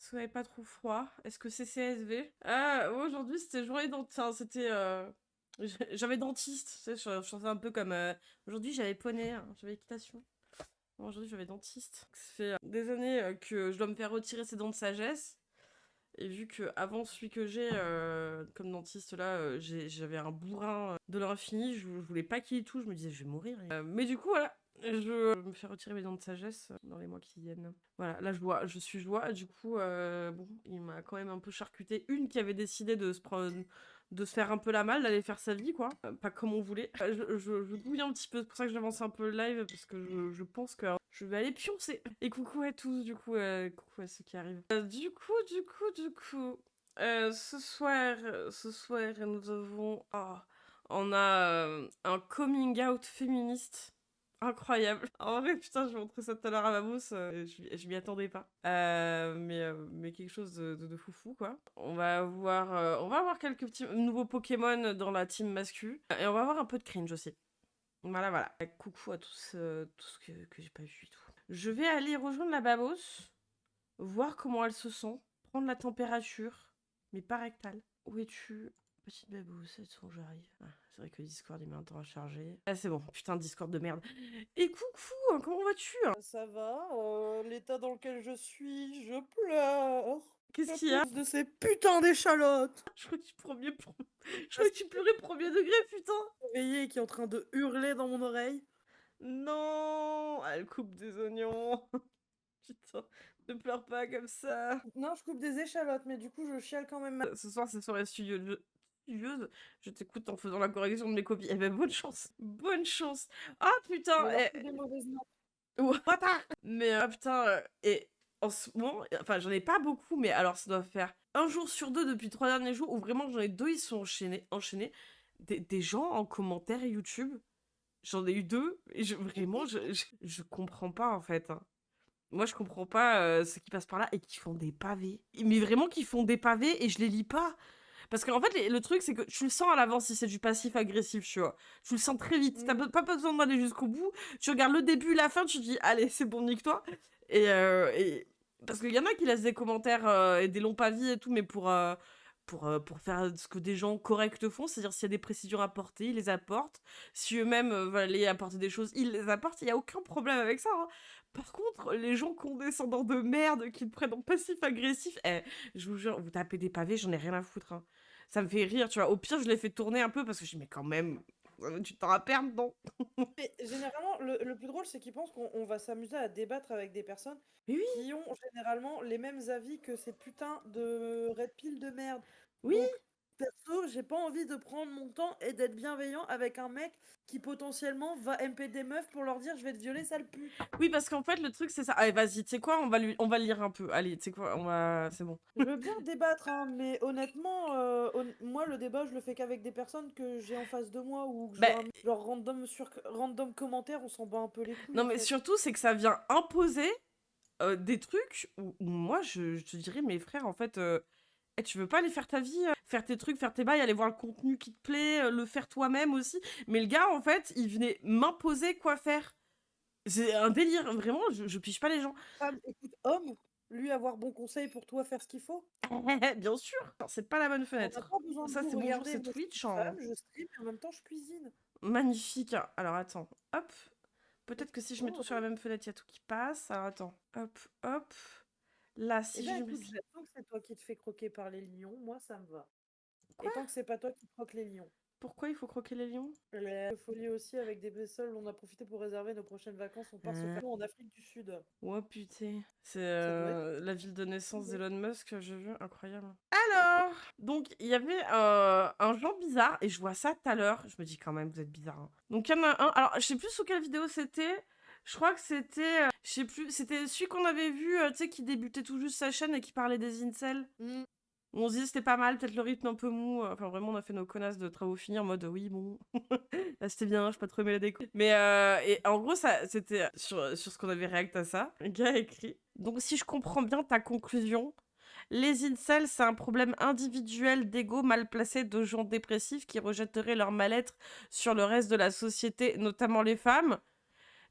Est-ce que vous n'avez pas trop froid? Est-ce que c'est CSV? Ah, aujourd'hui, c'était journée dentiste. Enfin, c'était. J'avais dentiste. Tu sais, je sentais un peu comme. Aujourd'hui, j'avais poney, hein, j'avais équitation. Bon, aujourd'hui, j'avais dentiste. Ça fait des années que je dois me faire retirer ces dents de sagesse. Et vu que avant celui que j'ai comme dentiste là, j'avais un bourrin de l'infini, je voulais pas qu'il y ait tout, je me disais je vais mourir. Mais du coup voilà, je me fais retirer mes dents de sagesse dans les mois qui viennent. Voilà, là je suis joie, du coup bon, il m'a quand même un peu charcuté une qui avait décidé de se faire un peu la malle, d'aller faire sa vie quoi, pas comme on voulait. Je bouille un petit peu, c'est pour ça que j'avance un peu le live, parce que je pense que je vais aller pioncer. Et coucou à tous, du coup, coucou à ceux qui arrivent. Du coup, ce soir, nous avons... on a un coming out féministe incroyable. En vrai, putain, je vais montrer ça tout à l'heure à Mamos, je m'y attendais pas. Mais quelque chose de foufou, quoi. On va avoir quelques petits nouveaux Pokémon dans la team mascu. Et on va avoir un peu de cringe aussi. Voilà, voilà. Coucou à tous, tous que j'ai pas vu du tout. Je vais aller rejoindre la babos, voir comment elle se sent, prendre la température, mais pas rectale. Où es-tu, petite babos? Attends, j'arrive. Ah, c'est vrai que Discord il met un temps à charger. Ah, c'est bon, putain, Discord de merde. Et coucou, hein, comment vas-tu? Ça va, l'état dans lequel je suis, je pleure. Qu'est-ce À qu'il y a? cause de ces putains d'échalotes. Je crois que je crois que tu pleurais premier degré, putain. Réveillé qui est en train de hurler dans mon oreille. Non, elle coupe des oignons. Putain, ne pleure pas comme ça. Non, je coupe des échalotes, mais du coup, je chiale quand même. Ce soir, c'est soirée studieuse. Je t'écoute en faisant la correction de mes copies. Eh ben, bonne chance. Bonne chance. Ah, putain. Je leur fais des mauvaises notes. What? Mais, putain. Et en ce moment, enfin, j'en ai pas beaucoup, mais alors, ça doit faire un jour sur deux depuis 3 derniers jours où vraiment j'en ai deux, ils sont enchaînés. Des gens en commentaire YouTube. J'en ai eu deux. Et vraiment, je comprends pas, en fait. Hein. Moi, je comprends pas ceux qui passent par là et qui font des pavés. Mais vraiment, qui font des pavés et je les lis pas. Parce qu'en fait, le truc, c'est que tu le sens à l'avance si c'est du passif-agressif, tu vois. Tu le sens très vite. T'as pas besoin d'aller jusqu'au bout. Tu regardes le début, la fin, tu te dis, allez, c'est bon, nique-toi. Et parce qu'il y en a qui laissent des commentaires et des longs pavis et tout, mais pour faire ce que des gens corrects font, c'est-à-dire s'il y a des précisions à apporter, ils les apportent. Si eux-mêmes veulent aller apporter des choses, ils les apportent. Il n'y a aucun problème avec ça. Hein. Par contre, les gens condescendants de merde qui te prennent en passif-agressif, je vous jure, vous tapez des pavés, j'en ai rien à foutre. Hein. Ça me fait rire, tu vois. Au pire, je les fais tourner un peu parce que je dis, mais quand même, tu t'en as perdre, non? Mais généralement, le plus drôle, c'est qu'ils pensent qu'on va s'amuser à débattre avec des personnes Mais oui, qui ont généralement les mêmes avis que ces putains de red pill de merde. oui. Donc, perso, j'ai pas envie de prendre mon temps et d'être bienveillant avec un mec qui potentiellement va MP des meufs pour leur dire je vais te violer, sale pute. Oui, parce qu'en fait, le truc, c'est ça. Allez, vas-y, tu sais quoi, on va lire un peu. Allez, tu sais quoi, c'est bon. Je veux bien débattre, hein, mais honnêtement, moi, le débat, je le fais qu'avec des personnes que j'ai en face de moi ou que je Bah, vois leur random commentaire, on s'en bat un peu les couilles non, en mais fait. surtout, c'est que ça vient imposer des trucs où moi, je te dirais, mes frères, en fait, tu veux pas aller faire ta vie, faire tes trucs, faire tes bails, aller voir le contenu qui te plaît, le faire toi-même aussi. Mais le gars, en fait, il venait m'imposer quoi faire. C'est un délire, vraiment, je pige pas les gens. Femme, écoute, homme, lui avoir bon conseil pour toi faire ce qu'il faut. Bien sûr, c'est pas la bonne On n'a fenêtre. pas besoin de Ça, vous, c'est bonjour, regardez, c'est moi je suis Twitch. une Hein. femme, je stream et en même temps je cuisine. Magnifique. Alors attends, hop. Peut-être que si je mets tout Oh. sur la même fenêtre, il y a tout qui passe. Alors attends, hop, hop. Là, Eh si bien je mets... écoute, tant que c'est toi qui te fais croquer par les lions, moi ça me va. Et Quoi? tant que c'est pas toi qui croque les lions. Pourquoi il faut croquer les lions? La folie aussi avec des vaisseaux, on a profité pour réserver nos prochaines vacances, on part se faire en Afrique du Sud. Oh putain. C'est Ça doit être la ville de naissance stylé. d'Elon Musk, j'ai vu, incroyable. Alors, donc il y avait un genre bizarre, et je vois ça tout à l'heure, je me dis quand même, vous êtes bizarre. Hein. Donc il y en a un, alors je sais plus sur quelle vidéo c'était, je crois que c'était, je sais plus, c'était celui qu'on avait vu, tu sais, qui débutait tout juste sa chaîne et qui parlait des incels. On se dit c'était pas mal, peut-être le rythme un peu mou. Enfin, vraiment, on a fait nos connasses de travaux finis en mode oui, bon, là c'était bien, j'ai pas trop aimé la déco. Mais, et en gros, ça, c'était sur ce qu'on avait réacté à ça. Un gars a écrit. Donc, si je comprends bien ta conclusion, les incels, c'est un problème individuel d'ego mal placé de gens dépressifs qui rejetteraient leur mal-être sur le reste de la société, notamment les femmes.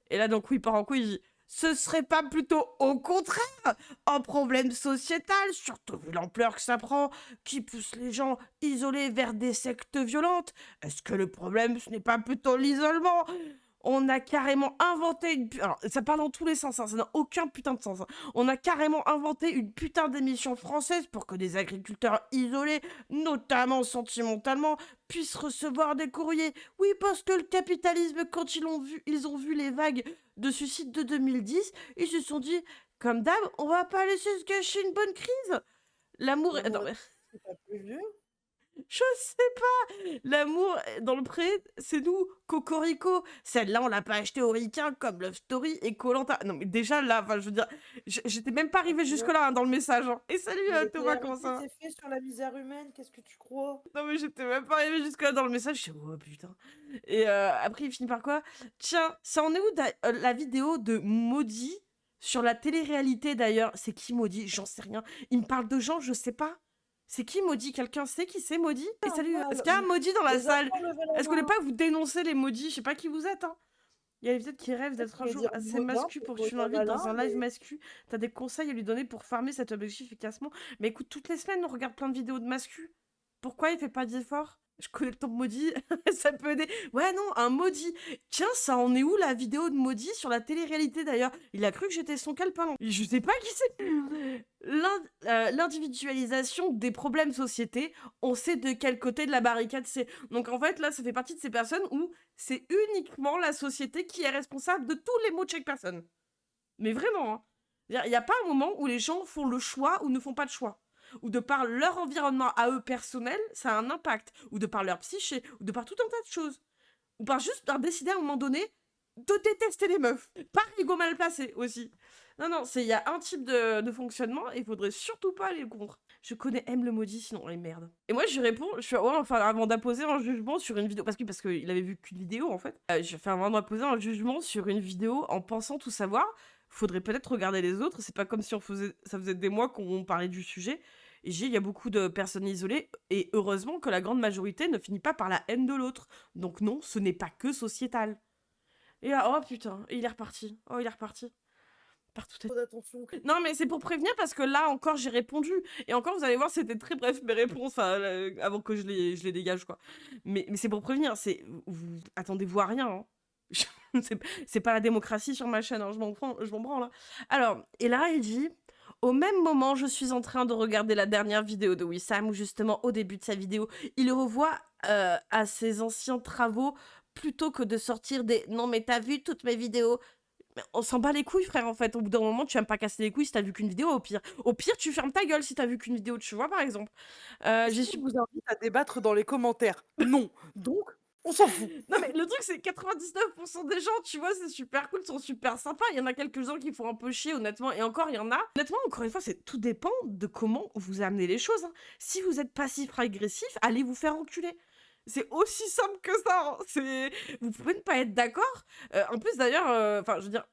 Et là, donc, oui, il part en couille, il dit Ce serait pas plutôt au contraire un problème sociétal, surtout vu l'ampleur que ça prend, qui pousse les gens isolés vers des sectes violentes? Est-ce que le problème, ce n'est pas plutôt l'isolement? On a carrément inventé Alors, ça part dans tous les sens, hein, ça n'a aucun putain de sens, hein. On a carrément inventé une putain d'émission française pour que des agriculteurs isolés, notamment sentimentalement, puissent recevoir des courriers. Oui, parce que le capitalisme, quand ils ont vu les vagues de suicide de 2010, ils se sont dit, comme d'hab, on va pas laisser se gâcher une bonne crise. L'amour est... L'amour Attends, est mais c'est pas plus vieux. je sais pas. L'amour dans le pré, c'est nous, Cocorico. Celle-là, on l'a pas acheté au Ricain comme Love Story et koh. Non, mais déjà là, enfin, je veux dire, j'étais même pas Ah, arrivée tu vois, jusque-là, hein, dans le message, hein. Et salut mais le Thomas, comment PRIT, ça va? c'est fait sur la misère humaine, qu'est-ce que tu crois? Non, mais j'étais même pas arrivée jusque-là dans le message. Je suis oh putain. Et après, il finit par quoi? Tiens, ça en est où la vidéo de Maudit sur la télé-réalité d'ailleurs? C'est qui Maudit? J'en sais rien. Il me parle de gens, je sais pas. C'est qui Maudit? Quelqu'un sait qui c'est Maudit? Et salut, est-ce Normal. qu'il y a un Maudit dans la Les salle? enfants, levez la Est-ce qu'on n'est main. pas vous dénoncer les maudits? Je sais pas qui vous êtes, hein. Il y a peut-être qui rêve Peut-être d'être qu'il un veut jour dire assez Modin mascu pour pour que tu Modin l'invites dans malin, un live mais mascu. T'as des conseils à lui donner pour farmer cet objectif efficacement. Mais écoute, toutes les semaines, on regarde plein de vidéos de mascu. Pourquoi il fait pas d'efforts? Je connais le ton maudit, ça peut aider. Ouais, non, un maudit. Tiens, ça en est où la vidéo de maudit sur la télé-réalité d'ailleurs? Il a cru que j'étais son calepin. Je sais pas qui c'est. L'individualisation des problèmes société, on sait de quel côté de la barricade c'est. Donc en fait, là, ça fait partie de ces personnes où c'est uniquement la société qui est responsable de tous les maux de chaque personne. Mais vraiment, hein. Il n'y a pas un moment où les gens font le choix ou ne font pas de choix. Ou de par leur environnement à eux personnel, ça a un impact. Ou de par leur psyché, ou de par tout un tas de choses. Ou par juste par décider à un moment donné de détester les meufs. Par ego mal placé aussi. Non, non, il y a un type de fonctionnement et il faudrait surtout pas aller contre. Je connais M le maudit, sinon les merdes. Et moi, je lui réponds, je fais, ouais, enfin, avant d'apposer un jugement sur une vidéo, parce qu'il avait vu qu'une vidéo en fait, je fais avant d'apposer un jugement sur une vidéo en pensant tout savoir, faudrait peut-être regarder les autres, c'est pas comme si ça faisait des mois qu'on parlait du sujet. Et il y a beaucoup de personnes isolées, et heureusement que la grande majorité ne finit pas par la haine de l'autre. Donc non, ce n'est pas que sociétal. Et là, oh putain, et il est reparti. Oh, il est reparti. Partout. trop d'attention. Non, mais c'est pour prévenir parce que là encore j'ai répondu. Et encore, vous allez voir, c'était très bref mes réponses avant que je les dégage, quoi. Mais c'est pour prévenir, vous attendez-vous à rien, hein. C'est pas la démocratie sur ma chaîne, hein, je m'en branle, hein. Alors, et là, il dit. Au même moment, je suis en train de regarder la dernière vidéo de Wissam où justement au début de sa vidéo, il revoit à ses anciens travaux plutôt que de sortir des «Non mais t'as vu toutes mes vidéos?» Mais on s'en bat les couilles, frère, en fait. Au bout d'un moment, tu vas pas casser les couilles si t'as vu qu'une vidéo, au pire. Au pire, tu fermes ta gueule si t'as vu qu'une vidéo, tu vois, par exemple. Est-ce J'ai qu'il su... vous invite à débattre dans les commentaires? Non. Donc, on s'en fout. Non, mais le truc, c'est 99% des gens, tu vois, c'est super cool, sont super sympas. Il y en a quelques-uns qui font un peu chier, honnêtement. Et encore, il y en a. Honnêtement, encore une fois, tout dépend de comment vous amenez les choses, hein. Si vous êtes passif-agressif, allez vous faire enculer. C'est aussi simple que ça, hein. Vous pouvez ne pas être d'accord. En plus, d'ailleurs, enfin, je veux dire,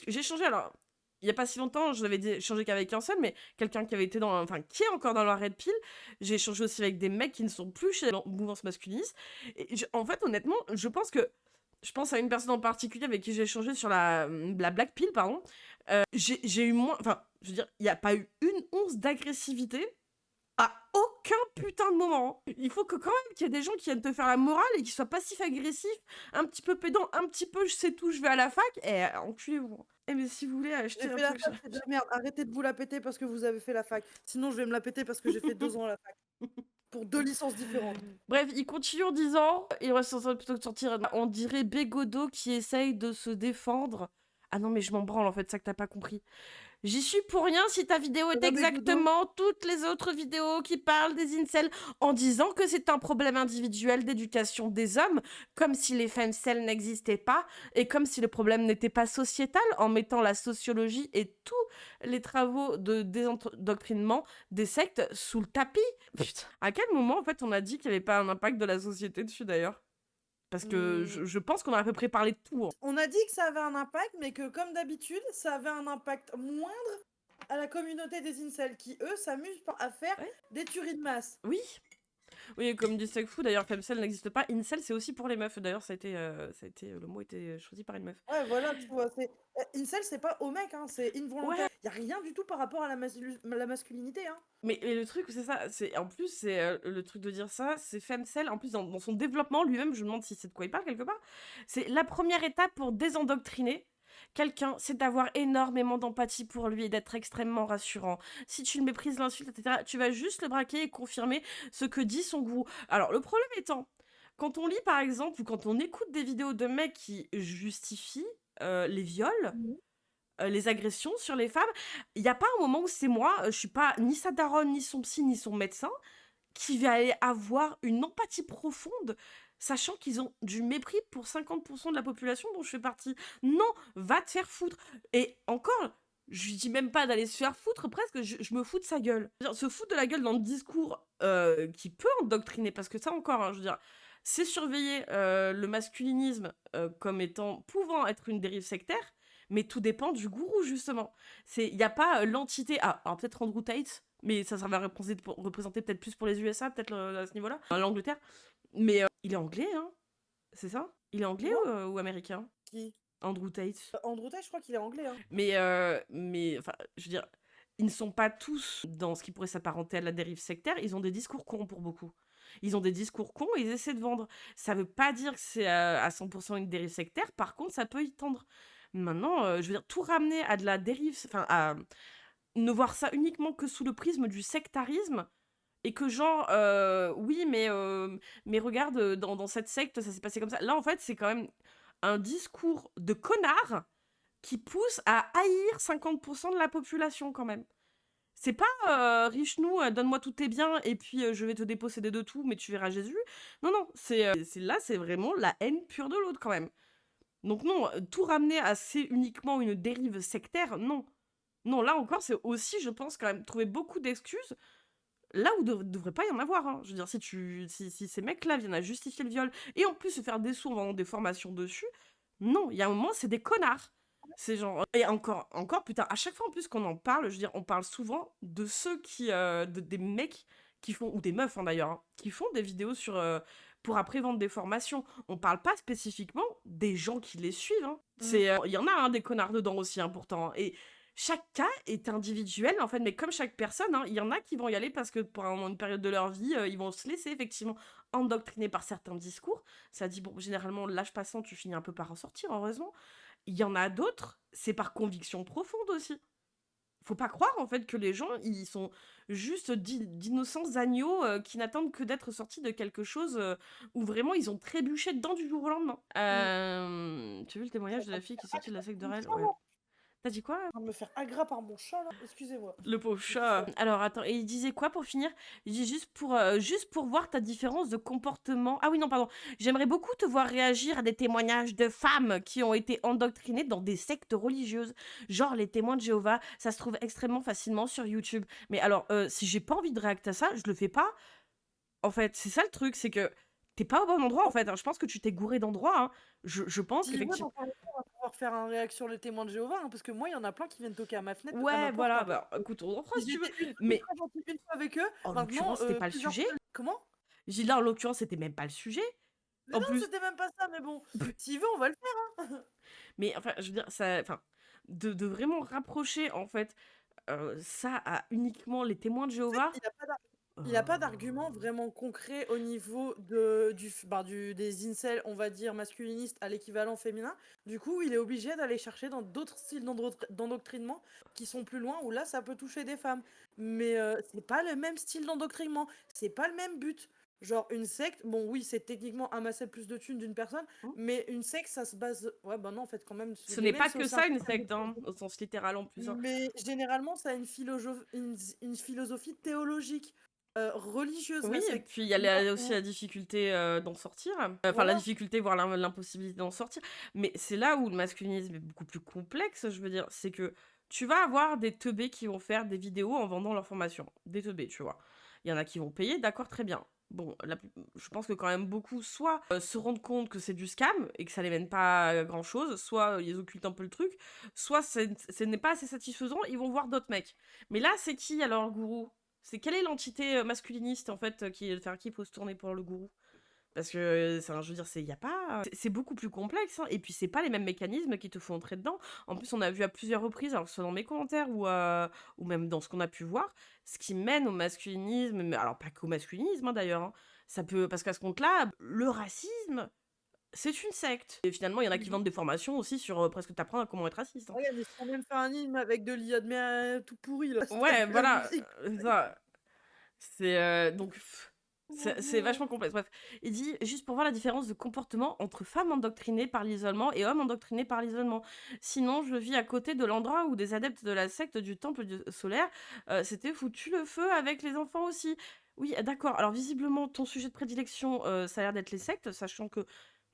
j'ai changé, alors, il y a pas si longtemps, je l'avais échangé qu'avec un seul, mais quelqu'un qui avait été enfin, qui est encore dans la Red Pill. J'ai échangé aussi avec des mecs qui ne sont plus chez la mouvance masculiniste. Et en fait, honnêtement, je pense à une personne en particulier avec qui j'ai échangé sur la Black Pill, pardon. J'ai eu moins, enfin, je veux dire, il n'y a pas eu une once d'agressivité à aucun putain de moment. Il faut que quand même qu'il y ait des gens qui viennent te faire la morale et qui soient passifs-agressifs, un petit peu pédants, un petit peu je sais tout, je vais à la fac, et enculez-vous. Eh mais si vous voulez acheter J'ai un fait la truc... fac, c'est de la merde. Arrêtez de vous la péter parce que vous avez fait la fac. Sinon, je vais me la péter parce que j'ai fait 2 ans à la fac. Pour 2 licences différentes. Bref, il continue en disant, il reste en train plutôt que de sortir, on dirait Bégodeau qui essaye de se défendre. Ah non mais je m'en branle en fait, ça que t'as pas compris. J'y suis pour rien si ta vidéo est Ça va, Bégodeau? exactement toutes les autres vidéos qui parlent des incels en disant que c'est un problème individuel d'éducation des hommes, comme si les femcels n'existaient pas et comme si le problème n'était pas sociétal en mettant la sociologie et tous les travaux de désendoctrinement des sectes sous le tapis. Putain. À quel moment en fait on a dit qu'il n'y avait pas un impact de la société dessus d'ailleurs? Parce que je pense qu'on a à peu près parlé de tout, hein. On a dit que ça avait un impact, mais que comme d'habitude, ça avait un impact moindre à la communauté des incels qui, eux, s'amusent à faire Ouais. des tueries de masse. Oui. Oui, comme du sex food, d'ailleurs, femcel n'existe pas. Incel, c'est aussi pour les meufs. D'ailleurs, le mot a été choisi par une meuf. Ouais, voilà, tu vois, incel, c'est pas au mec, hein, c'est Ouais, involontaire. Y a rien du tout par rapport à la masculinité, hein. mais le truc, c'est ça. En plus, c'est le truc de dire ça, c'est femcel. En plus, dans son développement lui-même, je me demande si c'est de quoi il parle quelque part. C'est la première étape pour désendoctriner quelqu'un, c'est d'avoir énormément d'empathie pour lui et d'être extrêmement rassurant. Si tu le méprises, l'insultes, etc., tu vas juste le braquer et confirmer ce que dit son gourou. Alors, le problème étant, quand on lit par exemple ou quand on écoute des vidéos de mecs qui justifient les viols, Mhm. les agressions sur les femmes, il n'y a pas un moment où c'est moi, je suis pas ni sa daronne, ni son psy, ni son médecin, qui va aller avoir une empathie profonde, sachant qu'ils ont du mépris pour 50% de la population dont je fais partie. Non, va te faire foutre. Et encore, je lui dis même pas d'aller se faire foutre, presque, je me fous de sa gueule. Se foutre de la gueule dans le discours qui peut endoctriner, parce que ça encore, hein, je veux dire, c'est surveiller le masculinisme comme pouvant être une dérive sectaire, mais tout dépend du gourou, justement. Il n'y a pas l'entité... Ah, alors peut-être Andrew Tate, mais ça va représenter peut-être plus pour les USA, peut-être à ce niveau-là, l'Angleterre. Mais il est anglais, hein, c'est ça? Il est anglais Moi? ou américain? Qui? Andrew Tate. Andrew Tate, je crois qu'il est anglais, hein. Mais enfin, je veux dire, ils ne sont pas tous dans ce qui pourrait s'apparenter à la dérive sectaire, ils ont des discours cons pour beaucoup. Ils ont des discours cons et ils essaient de vendre. Ça veut pas dire que c'est à 100% une dérive sectaire, par contre, ça peut y tendre. Maintenant, je veux dire, tout ramener à de la dérive, enfin, à ne voir ça uniquement que sous le prisme du sectarisme, et que genre, oui, mais regarde, dans cette secte, ça s'est passé comme ça. Là, en fait, c'est quand même un discours de connard qui pousse à haïr 50% de la population, quand même. C'est pas riche-nous, donne-moi tous tes biens, et puis je vais te déposséder de tout, mais tu verras Jésus. Non, non, c'est vraiment la haine pure de l'autre, quand même. Donc non, tout ramener à c'est uniquement une dérive sectaire, non. Non, là encore, c'est aussi, je pense, quand même, trouver beaucoup d'excuses là où devrait pas y en avoir, hein. Je veux dire, si ces mecs-là viennent à justifier le viol et en plus se faire des sous en vendant des formations dessus, non, il y a un moment, c'est des connards. C'est genre. Et encore, putain, à chaque fois en plus qu'on en parle, je veux dire, on parle souvent de ceux des mecs qui font, ou des meufs hein, d'ailleurs, hein, qui font des vidéos pour après vendre des formations. On parle pas spécifiquement des gens qui les suivent, hein. Il y en a hein, des connards dedans aussi, hein, pourtant. Et chaque cas est individuel en fait, mais comme chaque personne, hein, il y en a qui vont y aller parce que pendant une période de leur vie, ils vont se laisser effectivement endoctriner par certains discours. Ça dit, bon, généralement, l'âge passant, tu finis un peu par en sortir, heureusement. Il y en a d'autres, c'est par conviction profonde aussi. Faut pas croire en fait que les gens, ils sont juste d'innocents agneaux qui n'attendent que d'être sortis de quelque chose où vraiment ils ont trébuché dedans du jour au lendemain. Tu as vu le témoignage de la fille qui est sortie de la secte de Rel? Ouais. T'as dit quoi? En train de me faire aggrat par mon chat, là. Excusez-moi. Le pauvre chat. Alors attends, et il disait quoi pour finir? Il dit juste pour voir ta différence de comportement. Ah oui, non, pardon. J'aimerais beaucoup te voir réagir à des témoignages de femmes qui ont été endoctrinées dans des sectes religieuses. Genre les témoins de Jéhovah, ça se trouve extrêmement facilement sur YouTube. Mais alors, si j'ai pas envie de réacter à ça, je le fais pas. En fait, c'est ça le truc, c'est que t'es pas au bon endroit en fait, hein. Je pense que tu t'es gouré d'endroit, hein. Je pense Si je veux, qu'effectivement. dans 5 minutes, on va pouvoir faire un réac sur les témoins de Jéhovah, hein, parce que moi, il y en a plein qui viennent toquer à ma fenêtre à Ouais, n'importe voilà, quand. bah écoute, on en fera si tu veux. J'étais Mais très gentille une fois avec eux. en Maintenant, l'occurrence, c'était pas le plusieurs sujet. fois. Comment? J'ai là, en l'occurrence, c'était même pas le sujet. Mais En non, plus, c'était même pas ça, mais bon. S'il veut, on va le faire, hein. mais enfin, je veux dire, de vraiment rapprocher en fait ça à uniquement les témoins de Jéhovah. Il a pas d'argument vraiment concret au niveau des incels, on va dire, masculinistes à l'équivalent féminin. Du coup, il est obligé d'aller chercher dans d'autres styles d'endoctrinement qui sont plus loin, où là, ça peut toucher des femmes. Mais c'est pas le même style d'endoctrinement, c'est pas le même but. Genre, une secte, bon, oui, c'est techniquement amasser plus de thunes d'une personne, Hein. mais une secte, ça se base. Ouais, bah non, en fait, quand même, Ce n'est pas c'est que aussi ça un une système de secte, hein, pensée. au sens littéral en plus, hein. Mais généralement, ça a une philosophie théologique, religieuse, la Oui, et secte. puis il y a Là aussi où la difficulté d'en sortir, enfin la voilà. difficulté, voire l'impossibilité d'en sortir. Mais c'est là où le masculinisme est beaucoup plus complexe, je veux dire, c'est que tu vas avoir des teubés qui vont faire des vidéos en vendant leur formation. Des teubés, tu vois. Il y en a qui vont payer, d'accord, très bien. Bon, je pense que quand même beaucoup, soit se rendent compte que c'est du scam et que ça les mène pas à grand chose, soit ils occultent un peu le truc, soit ce n'est pas assez satisfaisant, ils vont voir d'autres mecs. Mais là, c'est qui alors le gourou? C'est quelle est l'entité masculiniste en fait vers qui il faut se tourner pour le gourou? Parce que, je veux dire, c'est y a pas c'est beaucoup plus complexe, hein, et puis c'est pas les mêmes mécanismes qui te font entrer dedans. En plus, on a vu à plusieurs reprises, alors que ce soit dans mes commentaires ou même dans ce qu'on a pu voir, ce qui mène au masculinisme, mais alors pas qu'au masculinisme, hein, d'ailleurs, hein. Ça peut parce qu'à ce compte-là, le racisme, c'est une secte. Et finalement, il y en a qui Mhm. vendent des formations aussi sur, presque t'apprendre à comment être raciste, hein. Regarde, ils se sont même fait un anime avec de l'IA de merde tout pourri là. T'as Ouais, vu la voilà, musique? ça. Donc c'est vachement complexe. Bref, il dit juste pour voir la différence de comportement entre femmes endoctrinées par l'isolement et hommes endoctrinés par l'isolement. Sinon, je vis à côté de l'endroit où des adeptes de la secte du temple solaire s'étaient foutu le feu avec les enfants aussi. Oui, d'accord. Alors visiblement, ton sujet de prédilection, ça a l'air d'être les sectes, sachant que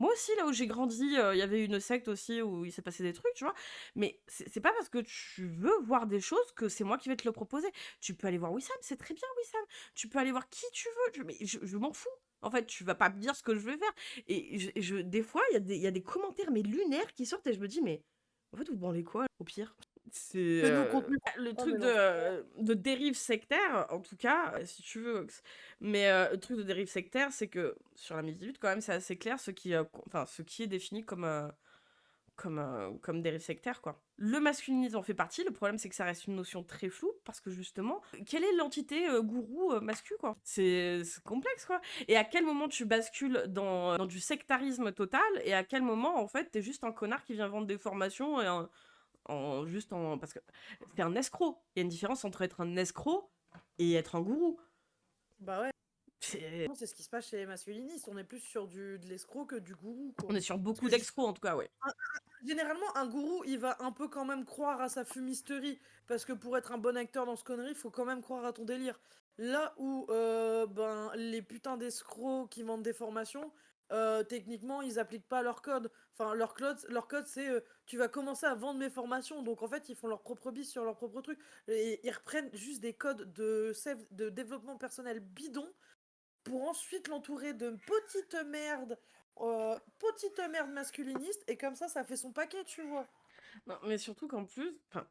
moi aussi, là où j'ai grandi, il y avait une secte aussi où il s'est passé des trucs, tu vois. Mais c'est pas parce que tu veux voir des choses que c'est moi qui vais te le proposer. Tu peux aller voir Wissam, c'est très bien Wissam. Tu peux aller voir qui tu veux, mais je m'en fous. En fait, tu vas pas me dire ce que je vais faire. Et des fois, il y a des commentaires mais lunaires qui sortent et je me dis, mais en fait, vous branlez quoi, au pire? C'est Fais-nous le contenu. le Ah, truc mais non, c'est clair. de dérive sectaire, en tout cas, si tu veux. Mais le truc de dérive sectaire, c'est que sur la Miss quand même, c'est assez clair ce qui est défini comme dérive sectaire, quoi. Le masculinisme en fait partie, le problème c'est que ça reste une notion très floue, parce que justement, quelle est l'entité gourou mascu, quoi? C'est complexe, quoi. Et à quel moment tu bascules dans du sectarisme total, et à quel moment, en fait, t'es juste un connard qui vient vendre des formations, parce que c'est un escroc. Il y a une différence entre être un escroc et être un gourou. Bah ouais. C'est- Non, c'est ce qui se passe chez les masculinistes. On est plus sur de l'escroc que du gourou, On quoi. est sur Parce beaucoup que d'escrocs, en tout cas, ouais. généralement, un gourou, il va un peu quand même croire à sa fumisterie. Parce que pour être un bon acteur dans ce connerie, il faut quand même croire à ton délire. Là où ben, les putains d'escrocs qui vendent des formations, techniquement, ils appliquent pas leur code. Enfin, leur code c'est tu vas commencer à vendre mes formations. Donc en fait, ils font leur propre bis sur leur propre truc. Et ils reprennent juste des codes de développement personnel bidon pour ensuite l'entourer de petite merde masculiniste, et comme ça fait son paquet, tu vois. Non, mais surtout qu'en plus, enfin,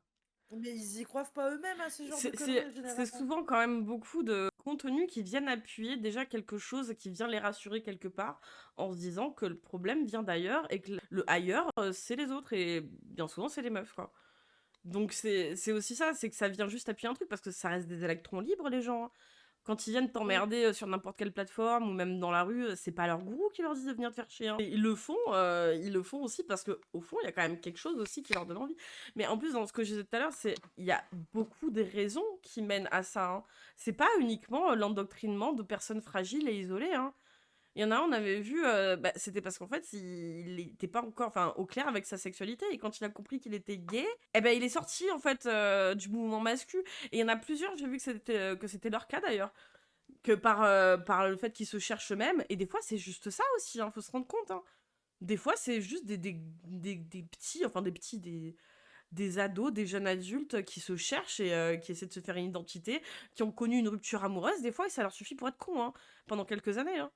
Mais ils y croient pas eux-mêmes à ces genres de c'est conneries, c'est généralement. souvent quand même beaucoup de contenus qui viennent appuyer déjà quelque chose qui vient les rassurer quelque part en se disant que le problème vient d'ailleurs et que le ailleurs, c'est les autres et bien souvent c'est les meufs, quoi. Donc c'est aussi ça, c'est que ça vient juste appuyer un truc parce que ça reste des électrons libres, les gens, hein. Quand ils viennent Mm. t'emmerder sur n'importe quelle plateforme ou même dans la rue, c'est pas leur gourou qui leur dit de venir te faire chier, hein. Et ils le font aussi parce que au fond, il y a quand même quelque chose aussi qui leur donne envie. Mais en plus, dans ce que je disais tout à l'heure, il y a beaucoup de raisons qui mènent à ça, hein. C'est pas uniquement l'endoctrinement de personnes fragiles et isolées, hein. Il y en a un, on avait vu, c'était parce qu'en fait, il était pas encore au clair avec sa sexualité. Et quand il a compris qu'il était gay, eh ben, il est sorti en fait du mouvement masculin. Et il y en a plusieurs, j'ai vu que c'était leur cas d'ailleurs. Que par le fait qu'ils se cherchent eux-mêmes. Et des fois, c'est juste ça aussi, hein, faut se rendre compte, hein. Des fois, c'est juste des petits, des ados, des jeunes adultes qui se cherchent et qui essaient de se faire une identité, qui ont connu une rupture amoureuse, des fois, et ça leur suffit pour être cons, hein, pendant quelques années, hein.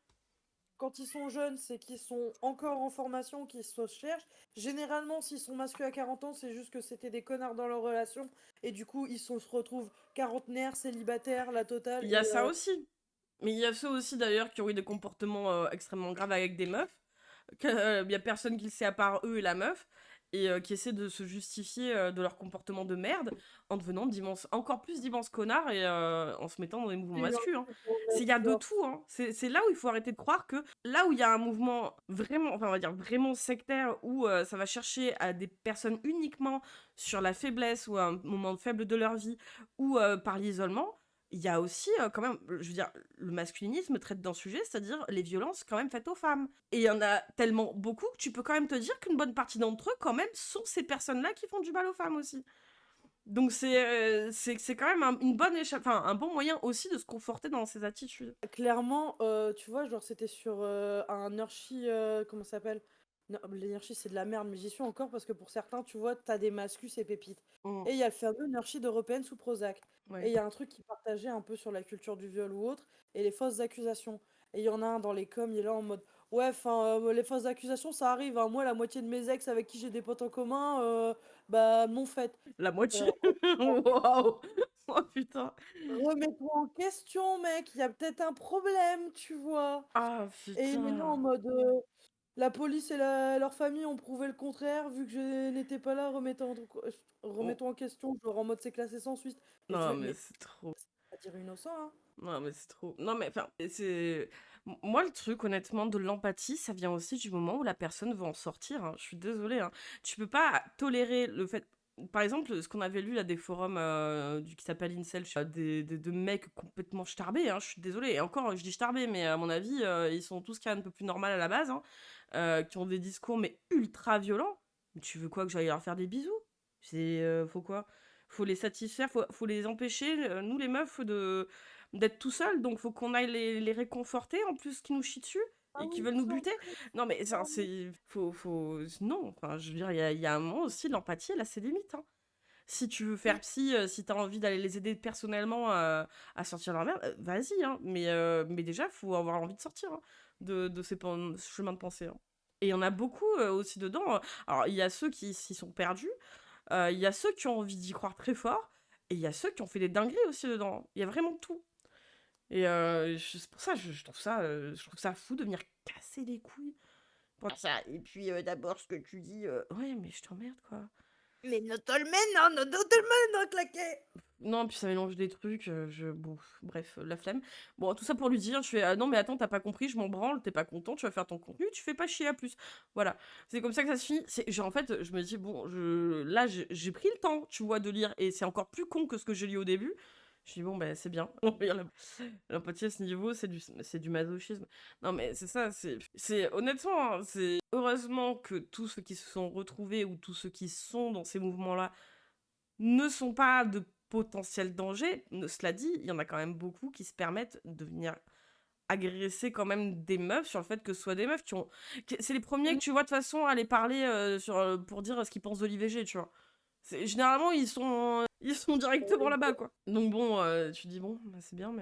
Quand ils sont jeunes, c'est qu'ils sont encore en formation, qu'ils se cherchent. Généralement, s'ils sont masculins à 40 ans, c'est juste que c'était des connards dans leur relation. Et du coup, se retrouvent quarantenaires, célibataires, la totale. Il y a ça aussi. Mais il y a ceux aussi d'ailleurs qui ont eu des comportements extrêmement graves avec des meufs. Il y a personne qui le sait à part eux et la meuf. Et qui essaient de se justifier de leur comportement de merde en devenant encore plus d'immenses connards et en se mettant dans des mouvements masculins, hein. Il y a de tout, hein. C'est là où il faut arrêter de croire que là où il y a un mouvement vraiment, enfin on va dire vraiment sectaire, où ça va chercher à des personnes uniquement sur la faiblesse ou un moment faible de leur vie ou par l'isolement, il y a aussi quand même, je veux dire, le masculinisme traite d'un sujet, c'est-à-dire les violences quand même faites aux femmes. Et il y en a tellement beaucoup que tu peux quand même te dire qu'une bonne partie d'entre eux, quand même, sont ces personnes-là qui font du mal aux femmes aussi. Donc c'est quand même une bonne un bon moyen aussi de se conforter dans ses attitudes. Clairement, tu vois, genre c'était sur un Nurshi, comment ça s'appelle? Non, les Nurshi c'est de la merde, mais j'y suis encore parce que pour certains, tu vois, t'as des mascus et pépites. Mm. Et il y a le fameux Nurshi d'Européenne sous Prozac. Et Ouais. il y a un truc qui partageait un peu sur la culture du viol ou autre, et les fausses accusations. Et il y en a un dans les coms, il est là en mode, ouais, enfin, les fausses accusations, ça arrive, hein. Moi, la moitié de mes ex avec qui j'ai des potes en commun, bah, m'ont fait. La moitié. Euh, Waouh. Oh putain. Remets-toi en question, mec, il y a peut-être un problème, tu vois? Ah Et il est là en putain. mode, la police et leur famille ont prouvé le contraire, vu que je n'étais pas là, Oh, remets-toi en question, genre en mode c'est classé sans suite. Et tu non, fais, mais mais c'est trop. c'est pas dire innocent, hein. Non, mais c'est trop. Non, mais enfin, c'est. Moi, le truc, honnêtement, de l'empathie, ça vient aussi du moment où la personne veut en sortir, hein. Je suis désolée, hein. Tu peux pas tolérer le fait. Par exemple, ce qu'on avait lu là des forums qui s'appelle Incel, de mecs complètement starbés, hein, je suis désolée. Et encore, je dis starbés, mais à mon avis, ils sont tous quand même un peu plus normal à la base, hein, qui ont des discours mais ultra violents. Mais tu veux quoi, que j'aille leur faire des bisous? Faut quoi? Faut les satisfaire, faut les empêcher, nous les meufs, d'être tout seuls, donc faut qu'on aille les réconforter en plus qui nous chient dessus Ah et qui oui, veulent nous c'est buter. triste. Non mais ça, c'est non, enfin je veux dire il y a un moment aussi l'empathie elle a ses limites, hein. Si tu veux faire psy, si t'as envie d'aller les aider personnellement à sortir de leur merde, vas-y, hein, mais déjà faut avoir envie de sortir, hein, de ce chemin de pensée, hein. Et il y en a beaucoup aussi dedans. Alors il y a ceux qui s'y sont perdus, il y a ceux qui ont envie d'y croire très fort, et il y a ceux qui ont fait des dingueries aussi dedans. Il y a vraiment tout. Et c'est pour ça, je trouve ça fou de venir casser les couilles pour ça. Et puis d'abord, ce que tu dis, ouais, mais je t'emmerde, quoi. Mais no tolmen, non, no tolmen, no claqué. Non, puis ça mélange des trucs, bon, bref, la flemme. Bon, tout ça pour lui dire, je fais, ah non, mais attends, t'as pas compris, je m'en branle, t'es pas content, tu vas faire ton contenu, tu fais pas chier à plus. Voilà. C'est comme ça que ça se finit. Genre, en fait, je me dis, bon, là, j'ai pris le temps, tu vois, de lire, et c'est encore plus con que ce que j'ai lu au début. Je dis, bon, ben, c'est bien. L'empathie à ce niveau, c'est du masochisme. Non, mais c'est ça, honnêtement, hein, c'est heureusement que tous ceux qui se sont retrouvés ou tous ceux qui sont dans ces mouvements-là ne sont pas de potentiels dangers. Cela dit, il y en a quand même beaucoup qui se permettent de venir agresser quand même des meufs sur le fait que ce soit des meufs c'est les premiers que tu vois de toute façon aller parler pour dire ce qu'ils pensent de l'IVG, tu vois. Généralement, ils sont directement là-bas, quoi. Donc bon, tu dis bon, bah, c'est bien, mais